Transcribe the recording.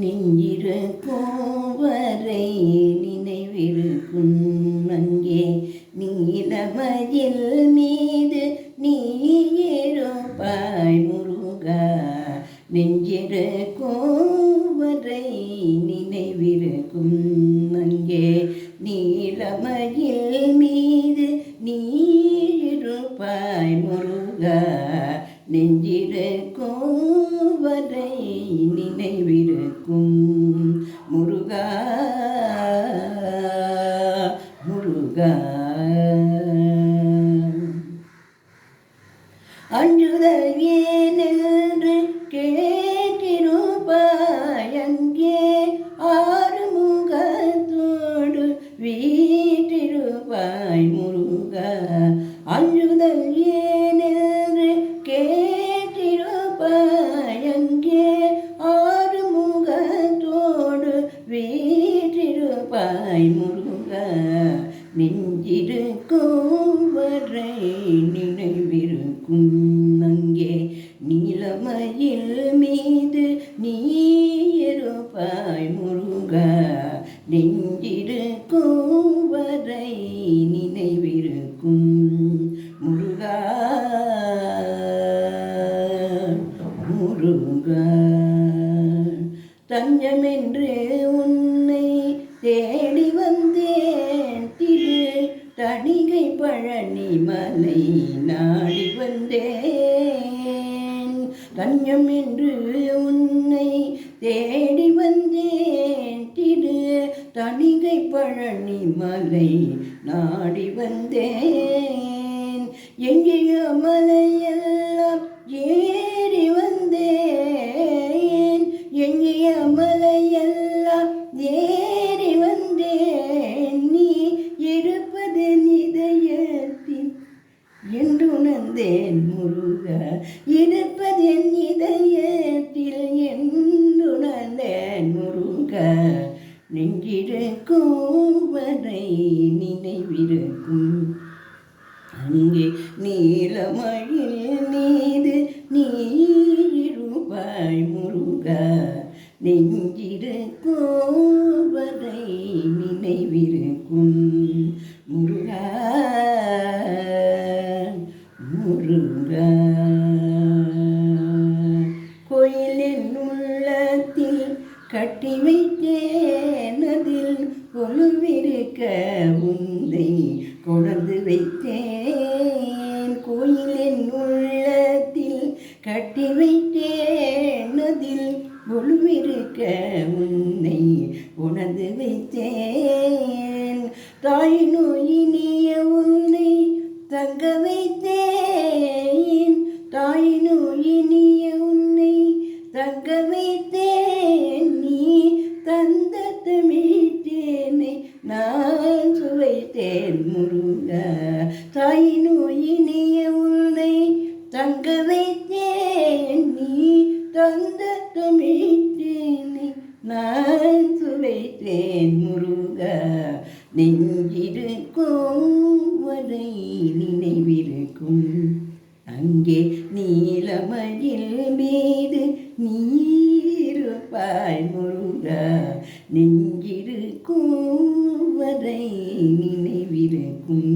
நெஞ்சிருக்கும் வரை நினைவிருக்கும் அங்கே நீலமயில் மீது நீ இருப்பாய் முருகா. நெஞ்சிருக்கும் வரை நினைவிருக்கும் அங்கே நீலமயில் மீது நீ இருப்பாய் முருகா. நெஞ்சிருக்கும் வரை நினைவிருக்கும் முருகா முருகா. அஞ்சுதல் ஏனென்று கேட்டிருப்பாய் அங்கே ஆறுமுகத்தோடு வீட்டிருப்பாய் முருகா. அஞ்சுதல் ஏனென்று கேட்டிருப்பாய் அங்கே ஆறுமுகத்தோடு வீட்டிருப்பாய் முருகா. நெஞ்சிருக்கும் வரை நினைவிருக்கும் அங்கே நீலமயில் மீது நீ இருப்பாய் முருகா. நெஞ்சிருக்கும் வரை நினைவிருக்கும் முருகா முருகா. தஞ்சமென்று உன்னை தேடி வந்தேன் திரு தணிகை பழனி மலை நாடி வந்தேன். தஞ்சம் என்று உன்னை தேடி வந்தேன் திரு தணிகை பழனி மலை நாடி வந்தேன். எங்கேய மலையெல்லாம் ஏறி வந்தேன். எங்கேய மலையெல்லாம் ஏறி வந்தேன். நீ இருப்பது இதயத்தில் என்று உணர்ந்தேன் முருகா. இருப்பது என் இதயத்தில் என்று உணர்ந்தேன் முருகா. நெஞ்சிருக்கும் வரை நினைவிருக்கும் அங்கே நீலமயில் மீது நீ இருப்பாய் முருகா. நெஞ்சிருக்கும் வரை நினைவிருக்கும் முருகா முருகா. கோயிலின் உள்ளத்தில் கட்டி வைத்தேன் அதில் கொலுவிருக்க உன்னை கொணர்ந்து வைத்தேன். கோயிலின் உள்ளத்தில் கட்டி வைத்தேன் அதில் கொலுவிருக்க உன்னை உணர்ந்து வைத்தேன். தாய் நோயினிய உன்னை தங்க வைத்தேன். தாய் நோயினிய உன்னை தங்க வைத்தேன். நீ தந்த தமிழ்த்தேனை நான் சுவைத்தேன் முருகா. தாய் நோயினிய உன்னை தங்க வைத்தேன். நீ தந்த தமிழ்த்தேனை நான் சுவைத்தேன் முருகா. நெஞ்சிருக்கும் வரை நினைவிருக்கும் அங்கே நீலமயில் மீது நீ இருப்பாய் முருகா. நெஞ்சிருக்கும் வரை நினைவிருக்கும்